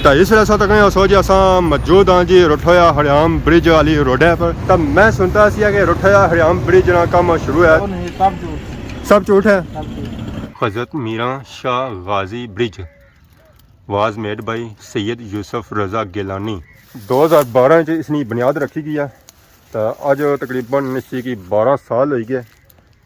तो इस वेले असां तक सो जी असां मौजूद हाँ जी रुठोया हरियाम ब्रिज वाली रोड पर। तो मैं सुनता सी कि रुठोया हरियाम ब्रिज ना काम शुरू है, सब झूठ है। Hazrat Mira Shah Ghazi bridge was made by Syed Yusuf Raza Gilani 2012 च इसकी बुनियाद रखी गई है। तो अज तकरीबन इसी की 12 साल हो गए।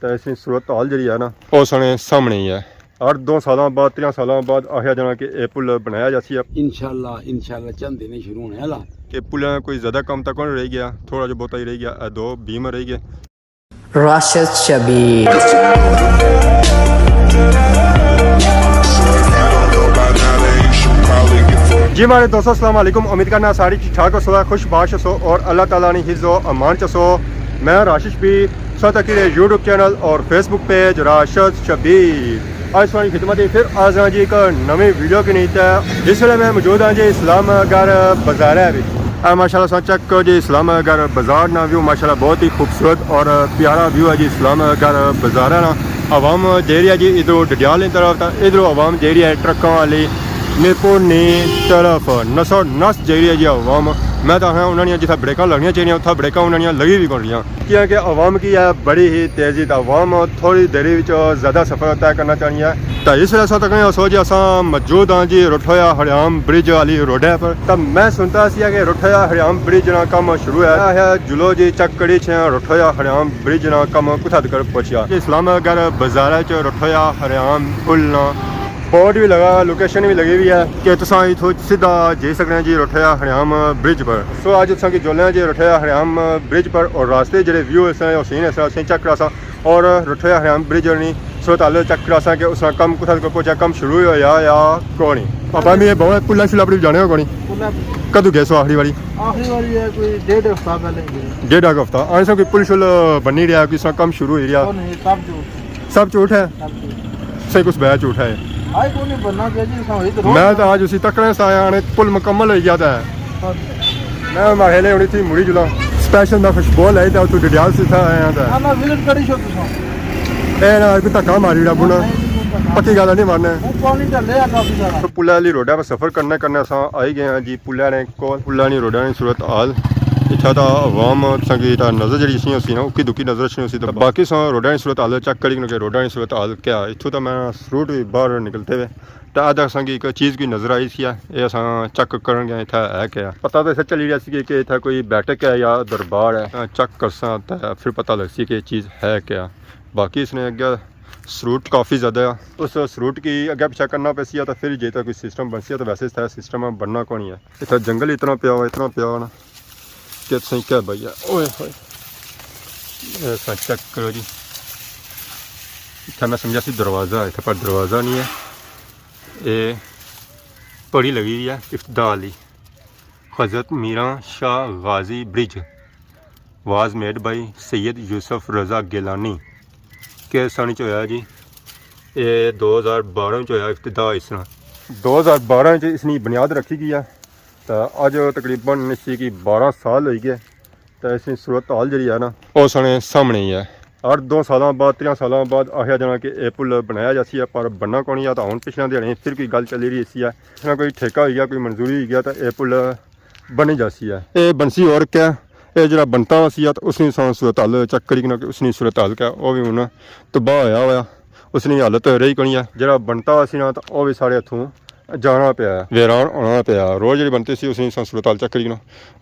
तो इसकी सूरत हाल जी है ना वो साढ़े सामने ही है। हर 2 साल बाद 3 साल बाद आखिया जाना कि यह पुल बनाया जासी है। इंशाल्लाह चंद दिन शुरू होने वाला। ये पुल कोई ज़्यादा काम तक नहीं रह गया, थोड़ा जो बहुत ही रह गया, 2 बीम रह गए। राशिद शबीर जी हमारे दोस्तों अस्सलाम वालेकुम। उम्मीद करना सारी ठीक ठाक हो, सो खुश बाश हो और अल्लाह ताला ने हिज़्ज़ो अमान चसो। मैं राशिद शबीर सतकीर यूट्यूब चैनल और फेसबुक पेज राशिद शबीर आज वाली खिदमत फिर आज हाँ जी एक नवी वीडियो की नीत है। जिस वे मैं मौजूद हाँ जी इस्लामगढ़ बाजार है अभी माशाल्लाह चेक करो जी। इस्लामगढ़ बाजार ना व्यू माशाल्लाह बहुत ही खूबसूरत और प्यारा व्यू है जी। इस्लामगढ़ बाजार है ना आवाम जी है जी इधरों डडियाल की तरफ, तो इधरों आवाम जी है ट्रकों वाली मीरपुर नी तरफ नसो नस जी है जी आवाम। मैं तो हाँ उन्होंने जिथे ब्रेक लगनी चाहिए उत्थे ब्रेक उन्होंने लगी भी कौन रही क्योंकि आवाम की है बड़ी ही तेज़ी। तो आवाम थोड़ी देरी ज़्यादा सफ़र तय करना चाहिए। तो इस वे असां तक सो जी असां मौजूद हाँ जी रुठोया हरियाम ब्रिज वाली रोड पर। तो मैं सुनता सी कि रुठोया हरियाम ब्रिज ना काम शुरू है जुलो जी चक्कड़ी छे रुठोया हरियाम ब्रिज ना काम कुथा तक पहुँचा। इस्लामगढ़ बाजार च रुठोया हरियाम पुल ना बोर्ड भी लगा, लोकेशन भी लगी हुई है कि तुम इतों सीधा जा सकते हैं जी रुठोया हरियाम ब्रिज पर। सो आज तुम की जुले जी रुठोया हरियाम ब्रिज पर और रास्ते जो व्यू है सीन है चेक करा और रुठोया हरियाम ब्रिज नहीं सूरत हाल चेक करा कि उसका कम कुछ पहुंचा, कम शुरू होया या कौन पापा मैं बहुत पुला शुला अपनी जाने कौन कदू गए सो आखिरी बारी है कोई 1.5 हफ्ता पहले 1.5 हफ्ता आने से कोई पुल शुल बनी रहा कोई कम शुरू हो रहा सब झूठ है सही कुछ बया झूठ है। मैं तो आज उसी तकड़े से आया पुल मुकम्मल हो गया था। मैं माहेले होनी थी मुड़ी जुला स्पेशल मैं खुशबू लाई था तू डडियाल से था आया था ए ना कोई धक्का मारी रहा बुना पक्की गल नहीं मारना। तो पुल वाली रोड पर सफ़र करने अस आई गए हैं जी। पुल ने पुल वाली रोड की सूरत हाल इतना तो आवाम संगीत नज़र जी सी ना उकी दुखी नज़र सी तो बाकी रोडा की सूरत हाल चेक करी कि रोडा की सूरत हाल क्या इतों तो मैं रूट भी बाहर निकलते हुए तो अद असेंगी एक चीज़ की नज़र आई सी ये अस चेक कर गए इतना है क्या पता तो इसे चली रहा सी कि इतना कोई बैठक है या दरबार है चेक करसा तो फिर पता लग सी कि चीज़ है क्या। बाकी इसने अगे सरूट काफ़ी ज़्यादा उस सरूट की अगे पिछा करना पैसी तो फिर जे कोई सिस्टम बन सी तो वैसे इस सिस्टम बनना कौन है। इतना जंगल इतना पिया ना कि सही क्या भैया ओए चेक करो जी। इतना मैं समझा सी दरवाज़ा इतना पर दरवाज़ा नहीं है। ये पड़ी लगी हुई है इफ्तिदा वाली Hazrat Mira Shah Ghazi bridge was made by Syed Yusuf Raza Gilani के सन च होया जी। ये 2012 च होया इफ्तिदा इस 2012 च इसकी बुनियाद रखी गई है। तो अज तकरीबन इसी की 12 साल हो गए। तो इसकी सूरत हाल जी है ना वो साढ़े सामने ही है। हर 2 साल बाद 3 साल बाद आखिया जाना कि यह पुल बनाया जासी है पर बनना कौन है। तो हूँ पिछले दिहाड़े फिर कोई गल चली रही इसी है ना कोई ठेका हो गया कोई मंजूरी हो गया तो यह पुल बनी जासी है। ये बनसी और क्या ये जो बनता सी तो उसकी सूरत हाल चेक करी कि उसकी सूरत हाल क्या वो भी हूँ तबाह होया उसकी हालत रही कोनी है। जो बनता सी ना तो वह भी साढ़े हथों जाना पाया वेरान आना पाया। रोड जी बनती सी उसकी सूरत हाल चेक करी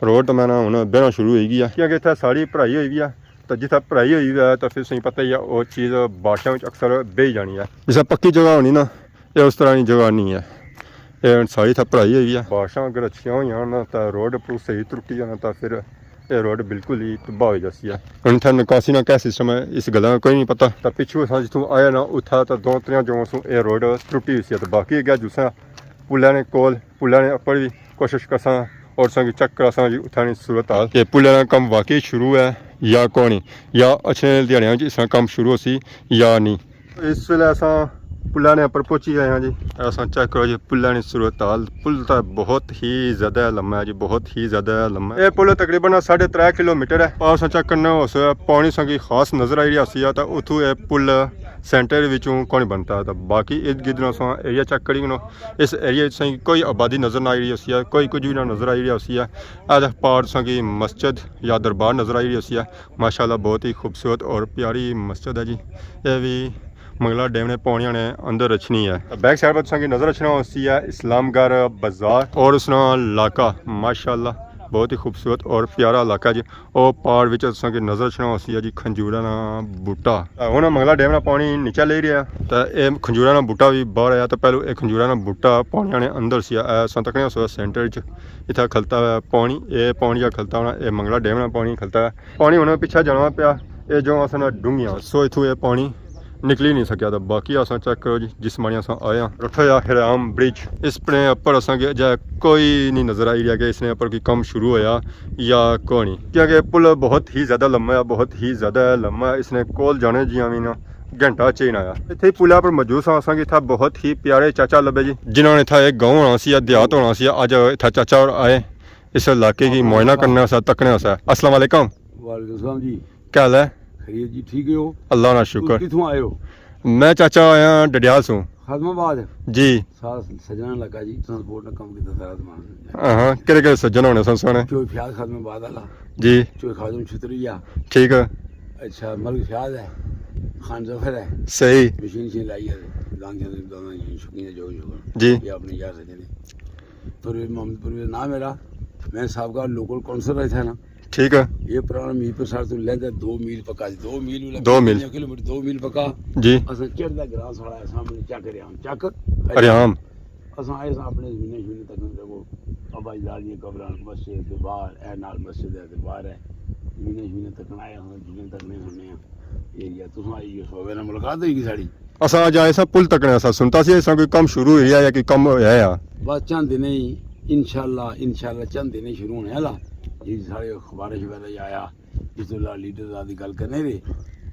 रोड तो मैं हूँ बहना शुरू हो गई है क्योंकि इतना सारी पढ़ाई हुई भी है। तो जितना पढ़ाई हुई है तो फिर सही पता ही है वो चीज़ बारिशों में अक्सर बह जानी है। जिस पक्की जगह होनी ना ये उस तरह की जगह नहीं है। ये सारी इतना पढ़ाई हुई है बारिशा अगर अच्छी हो तो रोड पर सही त्रुटी जाना तो फिर ये रोड बिल्कुल ही तबाह हो जाती है। हम इतना निकासी ना क्या सिस्टम है इस गल का कोई नहीं पता। तो पिछू अस जितों आया ना उतना तो 2-3 जगहों से ये रोड त्रुटी हुई सी। तो बाकी अगर जिस पुल ने पुल ने अपर भी कोशिश करसा और संग चेक करा जी उठाने सूरत हाल कि पुल का काम वाकई शुरू है या कौन या अच्छे दिहाड़ियों इसका काम शुरू हो सी या नहीं। इस वे अस पुल ने उपर पहुंची गए हैं जी। अस चेक करो जी पुल की सूरत हाल पुल तो बहुत ही ज़्यादा लम्बा है जी बहुत ही ज़्यादा लम्बा है। ये पुल तकरीबन 3.5 किलोमीटर है और चेक करना हो पौनी संगी खास नज़र आई रही तो उतों यह पुल सेंटर विचों कौन बनता था बाकी इर्द गिर्द असां एरिया चेक करी इस एरिया से कोई आबादी नज़र ना आई रही होसी है कोई कुछ भी ना नज़र आई रही होसी है आज पार सी मस्जिद या दरबार नज़र आई रही होसी है माशाल्लाह बहुत ही खूबसूरत और प्यारी मस्जिद है जी ये भी मंगला डैम ने पौड़ियाँ ने अंदर रचनी है बैक साइड पर संगी नज़र रचना होती है इस्लामगढ़ बाजार और उसना इलाका माशाल्लाह बहुत ही खूबसूरत और प्यारा इलाका जी और पहाड़ विच संगी नज़र रचना होती है जी खंजूरा ना बूटा हुण मंगला डैम ना पानी नीचे ले रहा तो ये खंजूरा ना बूटा भी बाहर आया तो पहले एक खंजूरा ना बूटा पौड़ियाँ ने अंदर सी तकने सेंटर इतना खलता है पानी ये पानी खलता होना ये मंगला डैम ना पानी खलता है पानी होने पिछा जाना पाया ये जो अस डूंगियां सो इथों ये पानी निकली नहीं सकिया था बाकी असा चेक करो जी जिस मानी अस आए रुठा या हिराम ब्रिज इसने उपर असा अजय कोई नहीं नज़र आई रहा कि इसने उपर कोई काम शुरू होया या कोई नहीं क्योंकि पुल बहुत ही ज़्यादा लम्बा है बहुत ही ज़्यादा लम्बा है इसने कोल जाने जियां भी ना घंटा चेन आया इतने पुलिया पर मौजूद सा असा इतना बहुत ही प्यारे चाचा लभे जी जिन्होंने इतना एक गाँव होना सी देहात होना सी अज इतना चाचा और आए इस इलाके की मुआयना करने सा तकने सा अस्सलाम वालेकुम वालेकुम सलाम जी क्या हाल है खैरियत जी ठीक हो अल्लाह ना शुक्र किथों आए हो मैं चाचा आया डडियाल से खादमाबाद जी सारा सजना लगा जी ट्रांसपोर्ट ने काम किया सारा सामान हाँ केड़े सज्जन होने संसोने चोई फ्याज खादमाबाद वाला जी चोई खादम छतरिया ठीक है अच्छा मलिक फ्याज है खान जफर है सही मशीन से लाई है दांग दांग शुक्रिया जो जी ये अपने यार सजने परवेज मोहम्मद नाम मेरा मैं साहब का लोकल काउंसलर रहा था ना ठीक है ये पुराना मील पर सार तो लेंदा 2 मील पक्का 2 मील 2 मील किलोमीटर 2 मील पक्का जी असा चढ़दा ग्रां साड़ा सामने चक रहा चक अरे हम असा आए अपने जमीने जमीने तक वो अबाई लाली कब्रां मस्जिद के बाहर ए नाल मस्जिद है के बाहर है जमीने जमीने तक आए हम जमीने तक नहीं सुनने एरिया तुम आई ये सोवे ना मुलाकात होगी साड़ी असा आज ऐसा पुल तकने असा सुनता सी ऐसा कोई काम शुरू हुआ या कोई काम होया है बस चंद दिन ही इंशाल्लाह चंद दिन ही शुरू होने वाला जी सारे अखबार शबार आया जिसला लीडर दी गल करने दे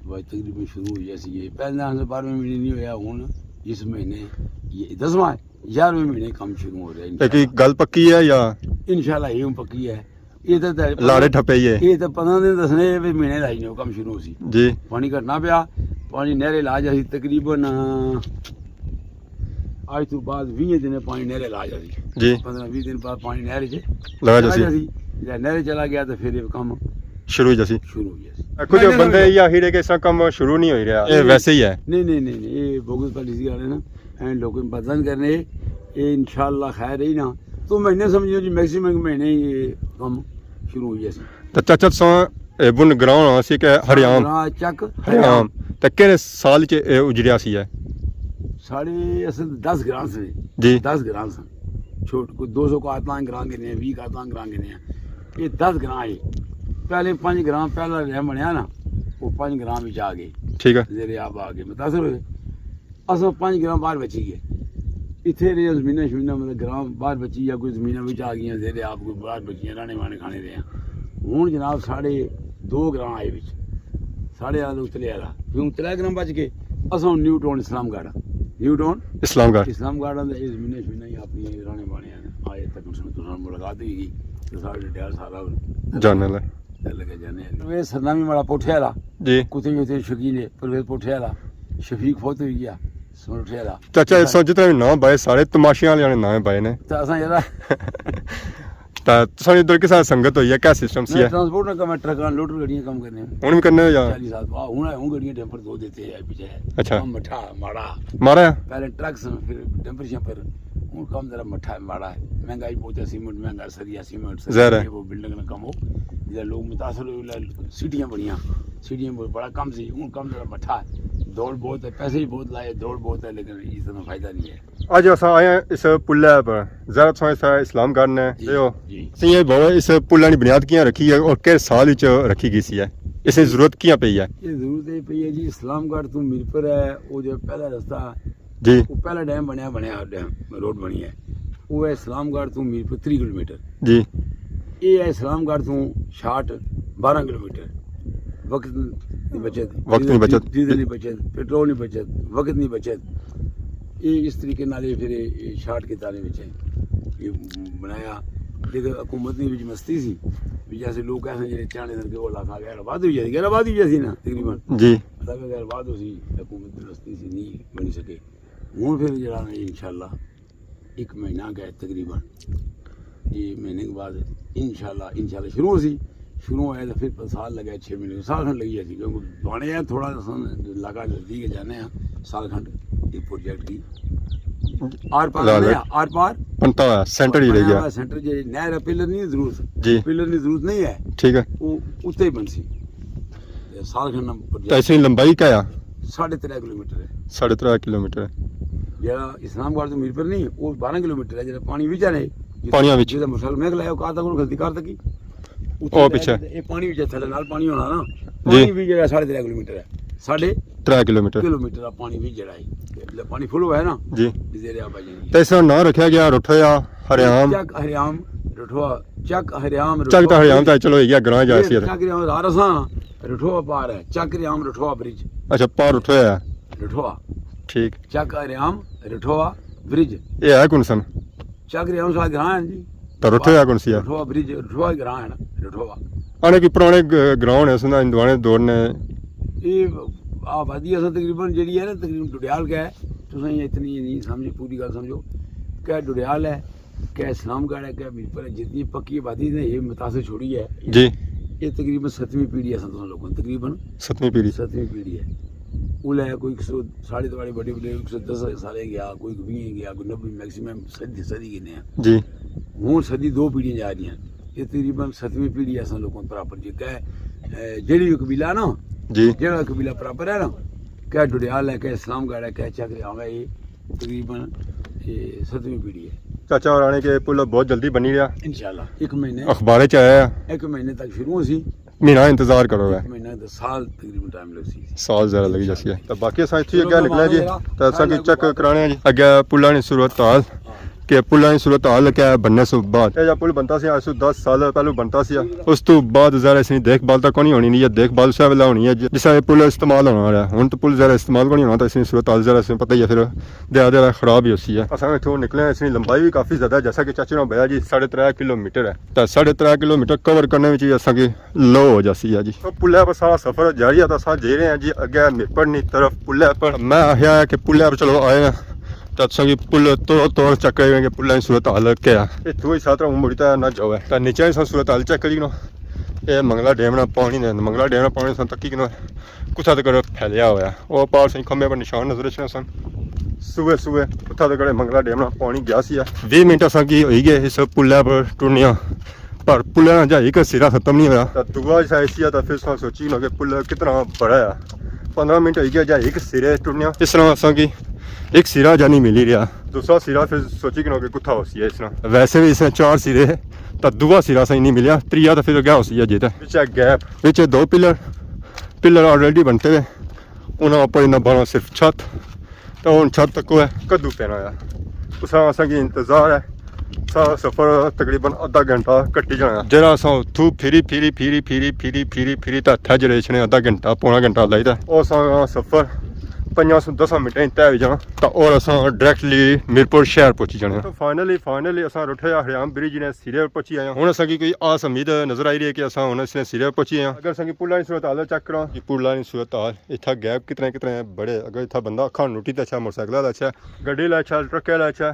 बस तकरीबन शुरू हुई ऐसी ये पहले 12वें महीने नहीं होया हूँ इस महीने ये 10वां 11वें महीने काम शुरू हो रहा है कि गल पक्की है या इंशाल्लाह ये पक्की है ये तो लाड़े ठप्पे ही है ये तो 15 दिन दसने भी महीने लाई ने काम शुरू सी जी पानी घटना पिया पानी नहरे ला जा तकरीबन आज तो बाद 20 दिन पानी नहरे ला जा जी 15-20 दिन बाद पानी नहरे च लगा जैसी नहरे चला गया तो फिर काम शुरू हुई जैसी शुरू हो गया कुछ बंदे या हीरे के ऐसा काम शुरू नहीं हो रहा ये वैसे ही है नहीं ये बोगस पॉलिसी वाले ना एंड लोगों को बदलन करने ये इंशाल्लाह खैर ही ना तो महीने समझो जी मैक्सिमम महीने ये काम शुरू हो जैसे तो चाचा सो बुन ग्राउंड सी के हरियाम चक हरियाम तो केड़े साल च उजड़िया सी है साढ़े असल 10 ग्राम से जी 10 ग्राम सन छोट को 200 को आतलान ग्राम गिने 20 का आतलान ग्राम गिने ये 10 ग्राम है पहले 5 ग्राम पहला रैम बनया ना वो 5 ग्राम में आ गए ठीक है जेरे आप आ गए मुतासर हुए अस 5 ग्राम बाहर बची गए इतने रहे जमीना शमीना मतलब ग्राम बाहर बची या कोई जमीना भी आ गई जेरे आप कोई बाहर बची राने वाने खाने रहे हूँ जनाब 2.5 ग्राम आए बिच 8.5 उतले आला क्यों 3 ग्राम बच गए अस न्यू टाउन इस्लामगढ़ इस्लामगढ़ ये जमीने शमीना ही अपनी राने वाने आए तक तुम मुलाकात हुई तो सारे डेढ़ सारा जानने लगे जाने वे सरनामी माड़ा पोठे वाला जी कुत्ते होते शकील है परवेज पोठे वाला शफीक फोत हुई गया सोठे वाला चाचा इस जितने भी नाम बाए सारे तमाशियां वाले नाम बाए ने तो असा जरा ता सारी इधर के साथ संगत हुई है क्या सिस्टम सी है ट्रांसपोर्ट में कम ट्रक लोडर गाड़ियां कम करने हुन भी करने हो या 40 साल हूं गाड़ियां टेम्पर दो देते हैं पीछे अच्छा मठा माड़ा मारा पहले ट्रक फिर टेम्पर शम्पर हूं कम जरा मठा माड़ा है महंगाई बहुत है सीमेंट महंगा सरिया सीमेंट ज़हर है वो बिल्डिंग में कम हो जिधर लोग मुतासर हो सिटियां बढ़िया सिटियां बड़ा कम सी हूं कम जरा मठा दौड़ बहुत है पैसे भी बहुत लाए दौड़ बहुत है लेकिन इसमें फायदा नहीं है आज असा आए इस पुल पर जरा थोड़ा सा इस्लामगढ़ ने देखो जी ये बोलो इस पुल की बुनियाद किया रखी है और किस साल विच रखी गई सी है इसे जरूरत किया पई है ये जरूरत है पई है जी इस्लामगढ़ तो मीरपुर है वो जो पहला रास्ता जी वो पहला डैम बनया डैम रोड बनी है वो है इस्लामगढ़ तो मीरपुर 3 किलोमीटर जी ये है इस्लामगढ़ तो 12 किलोमीटर वक्त नहीं बचत डीजल नहीं बचत पेट्रोल नहीं बचत वक्त नहीं बचत ये इस तरीके नाल फिर शार्ट के ताले विच ये बनाया लेकिन हुकूमत ने मस्ती सी भी जैसे लोग ऐसे जो चाने के वो लाखा गया आबाद हुई जाती ना तकरीबन जी ਪਤਾ ਵੀ ਗੱਲ ਬਾਅਦ ਉਸੀ ਹਕੂਮਤ ਦੀ ਰਸਤੀ ਸੀ ਨਹੀਂ ਬਣ ਸਕੇ ਹੁਣ ਫਿਰ ਜਿਹੜਾ ਨਾ ਇਨਸ਼ਾਅੱਲਾ 1 महीना गया तकरीबन ये महीने के बाद इंशाल्लाह शुरू होया तो फिर साल लगा 6 महीने साल खंड लगी थी क्योंकि बने हैं थोड़ा लगा नजदीक जाने हैं साल खंड एक प्रोजेक्ट की आर पार बनता है सेंटर ही रह गया सेंटर जे नहर पिलर नहीं जरूरत जी पिलर की जरूरत नहीं है ठीक है वो उत्ते ही बनसी साल खंड तो प्रोजेक्ट ऐसी लंबाई क्या है 13.5 किलोमीटर है 13.5 किलोमीटर ਜਿਹੜਾ ਇਸਲਾਮਾਬਾਦ ਤੋਂ ਮੀਰਪੁਰ ਨਹੀਂ ਉਹ 12 ਕਿਲੋਮੀਟਰ ਹੈ ਜਿਹੜਾ ਪਾਣੀ ਵਿੱਚ ਹੈ ਪਾਣੀਆਂ ਵਿੱਚ ਜਿਹਦਾ ਮਸਲ ਮੇਘ ਲਾਇਆ ਉਹ ਕਾਹ ਤੱਕ ਗਲਤੀ ਕਰ ਤੱਕੀ ਉਹ ਪਿੱਛੇ ਇਹ ਪਾਣੀ ਵਿੱਚ ਥੱਲੇ ਨਾਲ ਪਾਣੀ ਹੋਣਾ ਨਾ ਪਾਣੀ ਵੀ ਜਿਹੜਾ 3.5 ਕਿਲੋਮੀਟਰ ਹੈ 3.5 ਕਿਲੋਮੀਟਰ ਦਾ ਪਾਣੀ ਵੀ ਜਿਹੜਾ ਹੈ ਪਾਣੀ ਫੁੱਲ ਹੋਇਆ ਨਾ ਜੀ ਜ਼ੇਰੇ ਆ ਬਾਜੀ ਤੇ ਇਸ ਦਾ ਨਾਂ ਰੱਖਿਆ ਗਿਆ ਰੁੱਠਿਆ ਹਰਿਆਮ ਚੱਕ ਹਰਿਆਮ ਰਠਵਾ ਚੱਕ ਹਰਿਆਮ ਚੱਕ ਤਾਂ ਹਰਿਆਮ ਤਾਂ ਚਲੋ ਇਹ ਗਿਆ ਗਰਾਂ ਜਾ ਸੀ ਚੱਕ ਹਰਿਆਮ ਰਾਰਸਾਂ ਰਠਵਾ ਪਾਰ ਹੈ ਚੱਕ ਹਰਿਆਮ ਰਠਵਾ ਬ੍ਰਿਜ ਅੱਛਾ ਪਾਰ ਰੁੱਠਿਆ ਰਠਵਾ ਠੀਕ ਚੱਕ ਹਰਿਆਮ ਰਠਵਾ ਬ੍ਰਿਜ ਇਹ ਹੈ ਕੌਣ ਸਨ ਚੱਕ ਹਰਿਆਮ ਸਾਹ ਗ੍ਰਾਂ ਹੈ ਜੀ ਤਾਂ ਰੁੱਠਿਆ ਕੌਣ ਸੀ ਰਠਵਾ ਬ੍ਰਿਜ ਰਠਵਾ ਗ੍ਰਾਂ ਹੈ ਨਾ ਰਠਵਾ ਆਣੇ ਕੀ ਪੁਰਾਣੇ ਗਰਾਊਂਡ ਹੈ ਸੁਣਾ ਇੰਦਵਾਨੇ ਦੌੜਨੇ ਇਹ ਆਬਾਦੀ ਅਸਾਂ ਤਕਰੀਬਨ ਜਿਹੜੀ ਹੈ ਨਾ ਤਕਰੀਬਨ ਡੁਡਿਆਲ ਕਾ ਹੈ ਤੁਸੀਂ ਇਤਨੀ ਨਹੀਂ ਸਮਝੇ ਪੂਰੀ ਗੱਲ समझो क्या डुडियाल है क्या इस्लामगढ़ है क्या मीरपुर है जितनी पक्की आबादी ने ये मुतासर छोड़ी है जी ये तकरीबन 7वीं पीढ़ी है संतों लोगों तकरीबन 7वीं पीढ़ी 7वीं पीढ़ी है उल है कोई 100 बड़े बड़े 110 साल गया कोई 20 गया कोई 90 मैक्सिमम सदी गिने हैं जी हूँ सदी 2 पीढ़ियां जा रही हैं ये तकरीबन 7वीं पीढ़ी है लोगों बराबर जी क्या जेड़ी भी कबीला ना जी जेड़ा कबीला बराबर है ना क्या डुडियाल है क्या इस्लामगढ़ है क्या चक्रियाम है ये तकरीबन 7वीं पीढ़ी है ਚਾਚਾ और आने के पुल बहुत जल्दी बनी रहा इंशाल्लाह 1 महीने अखबारें च आया 1 महीने तक शुरू होसी महीना इंतजार करो है 1 महीना तो साल तकरीबन टाइम लगसी साल ज़रा लगी जैसी है तो बाकी असां इत्थे अग्गे निकले जी तो असां की चेक कराने जी अग्गे पुलां दी सूरत हाल कि पुलां दी सूरत हाल क्या है बनने से बाद ये पुल बनता सी आज 10 साल पहले बनता सी उस तो बाद ज़रा इसकी देखभाल तो कोई होनी नहीं है देखभाल उस वेले होनी है जिस पुल इस्तेमाल होना रहा हुण तो पुल ज़रा इस्तेमाल कोई होना तो इसकी सूरत हाल ज़रा इसे पता ही है फिर दया खराब ही होती है असां इत्थों निकले इसकी लंबाई भी काफ़ी ज़्यादा है जैसा कि चाचे ने बताया जी 3.5 किलोमीटर है तो 3.5 किलोमीटर कवर करने में असां की लो हो जाती है जी तो पुल पर सारा सफ़र जारी है तो असां जा रहे हैं जी अगे मीरपुर की तरफ पुल पर मैं आया है कि पुल पर चलो आए हैं तो असा की पुल तोड़ चेक करेंगे पुल सूरत हाल क्या है इतों ही साथ मुड़ता ना जाओ है तो नीचे सूरत हाल चेक करी ये मंगला डैम ना पानी ने मंगला डैम ना पानी सन तकी कुत्था तक फैलिया हुआ है वो पार से खंबे पर निशान नजर च सन सुबह कुत्था तक मंगला डैम ना पानी गया सी 20 मिनट असा की हो गए इस पुल पर टुरनिया पर पुल ना एक सिरा खत्म नहीं होया दुआ ऐसी तो फिर सोची कि पुल कितना बड़ा है 15 मिनट हो गया एक सिरे टुरनिया इस तरह असा की एक सिरा जानी मिल ही रहा दूसरा सिरा फिर सोची कि कुत्था हो सी है इस तरह वैसे भी इसने 4 सिरे है तो दूसरा सिरा सही नहीं मिला त्रिया तो फिर क्या हो सी है जीता पीछे गैप पीछे 2 पिलर ऑलरेडी बनते हुए उन्होंने ऊपर इन्ना बना सिर्फ छत तो उन छत तक है कद्दू पैना है उस असा की इंतजार है सारा सफर तकरीबन आधा घंटा कट्टी जाना जरा असा उतू फिरी तो हथा जरे इसने आधा घंटा पौना घंटा लाई था और सफर 5-10 मिनटें तय हो जाना तो और असा डायरेक्टली मीरपुर शहर पहुंची जाना तो फाइनली असा रुठिया हरियाम ब्रिज ने सिरे पर पहुंची आए हुण असा की कोई आस उम्मीद नजर आई रही है कि असा हुण इसने सिरे पर पहुंची आए अगर असा की पुलां दी सूरत हाल चेक करा कि पुलां दी सूरत हाल इत्था गैप कितने बड़े अगर इत्था बंदा अखां नुटी तो अच्छा मोटरसाइकिल दा अच्छा गड्डी दा अच्छा ट्रक दा अच्छा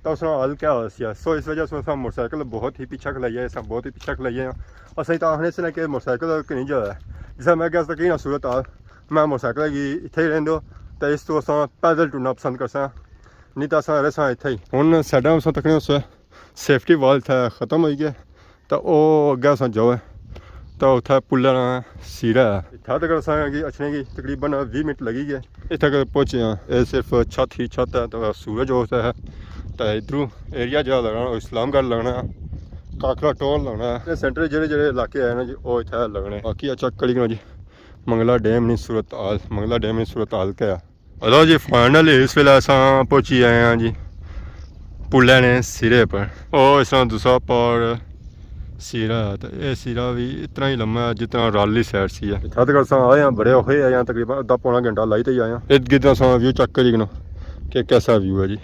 तो उसका हाल क्या हो सी सो इस वजह से मोटरसाइकिल बहुत ही पीछा खलाइए बहुत ही पीछा खलाइए असं तो आखने से कि मोटरसाइकिल नहीं जो है जिस मैं क्या कि ना सूरत हाल मैं मोटरसाइकिल की इत्थे ही रहिंदो तो इस तो अस पैदल टुरना पसंद करसा नहीं तो अस रहा इत्थे ही हुण साइडां अस तकरीबन सेफ्टी वाल इत्थे खत्म हो गया तो वह अगे अस जाओ तो उत्थे पुल सिरा है इत्थे तक अस अचने की तकरीबन 20 मिनट लगी गए इत्थे तक पहुँचे हैं ये सिर्फ छत ही छत है तो सूरज होता है तो इधरों एरिया जो लगना इस्लामगढ़ लगना काकरा टोल लगना है सेंटर जेह्ड़े इलाके है ना जी वो इत्थे लगने बाकी अच्छा करी जी मंगला डैम नहीं सूरत हाल मंगला डैम नहीं सूरत हाल क्या हेलो जी फाइनली इस वेले अस पहुंची आए हैं जी पुल ने सिरे पर और इस तरह दूसरा पर सिरा है तो यह सिरा भी इतना ही लम्बा है जितना राली साइड सी है छत कर आए हैं बड़े औखे आए हैं तकरीबन आधा पौना घंटा लाई तो ही आए हैं इर्द गिर्द अस व्यू चेक करी कि कैसा व्यू है जी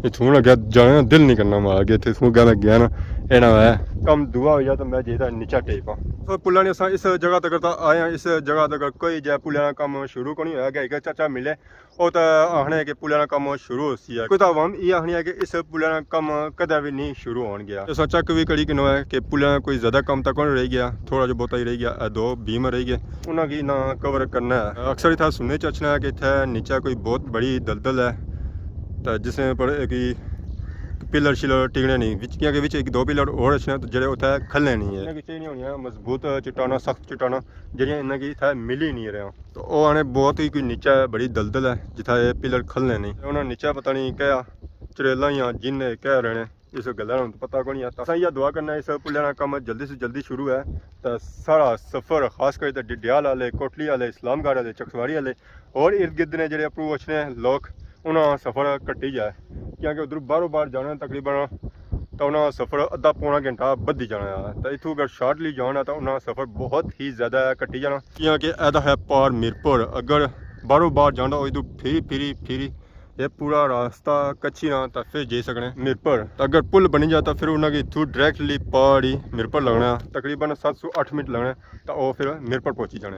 इतों अगे जाने का दिल नहीं करना मार गया इतों अगर मैं गया ना ये ना है कम दुआ हो जाए तो मैं जेदा नीचा टेपां पुल्ला ने इस जगह तक आए हैं। इस जगह तक कोई जै पुल्ला का कम शुरू को नहीं होया कि एक चाचा मिले वो तो आखने कि पुल्ला का कम शुरू हो सी है। कोई तो आवाम ये आखनी है कि इस पुल्ला का कम कदा भी नहीं शुरू हो गया। तो चक भी कड़ी किनो है कि पुल्ला कोई ज़्यादा कम तक नहीं रह गया, थोड़ा जो बहुता ही रह गया, 2 बीम रह गए, उन्होंने ना कवर करना है। अक्सर इतना सुनने चचना है कि इतने नीचे कोई बहुत बड़ी दलदल है, तो जिसमें पर कि पिलर शिलर टिकने नहीं क्योंकि विच 1-2 पिलर और अच्छे तो जड़े उत्थे खलने नहीं है। नहीं होनी मजबूत चट्टाना सख्त चट्टाना जड़ियाँ इन्हें की इतने मिल ही नहीं रहा। तो वह आने बहुत ही कोई नीचा बड़ी दलदल है जिथे ये पिलर खलने नहीं। उन्होंने नीचा पता नहीं क्या चड़ेला या जिन कह रहे हैं, इस गल पता को नहीं आता। असा यह दुआ करना इस पुल्ले का कम जल्दी से जल्दी शुरू है, तो सारा सफ़र खास कर डिडयाल वाले, कोटली वाले, इस्लामगढ़ वाले, चकसवाड़ी वाले और इर्द गिर्द ने जो अपू अच्छे लोग उन्होंने सफ़र कट्टी जाए, क्योंकि उधर बारों बार जाना तकरीबन तो उन्होंने सफ़र अद्धा पौना घंटा बधी जाना है। तो इतों अगर शार्टली जाना तो उन्होंने सफ़र बहुत ही ज़्यादा कट्टी जाना, क्योंकि ऐसा है पार मीरपुर। अगर बारों बार जाना इधर फिरी ये पूरा रास्ता कच्ची ना तो फिर जा सकने मीरपुर। तो अगर पुल बनी जाता फिर उन्होंने इतों डायरेक्टली पार ही मीरपुर लगना, तकरीबन 7 से 8 मिनट लगने तो वह फिर मीरपुर पहुँची जाने।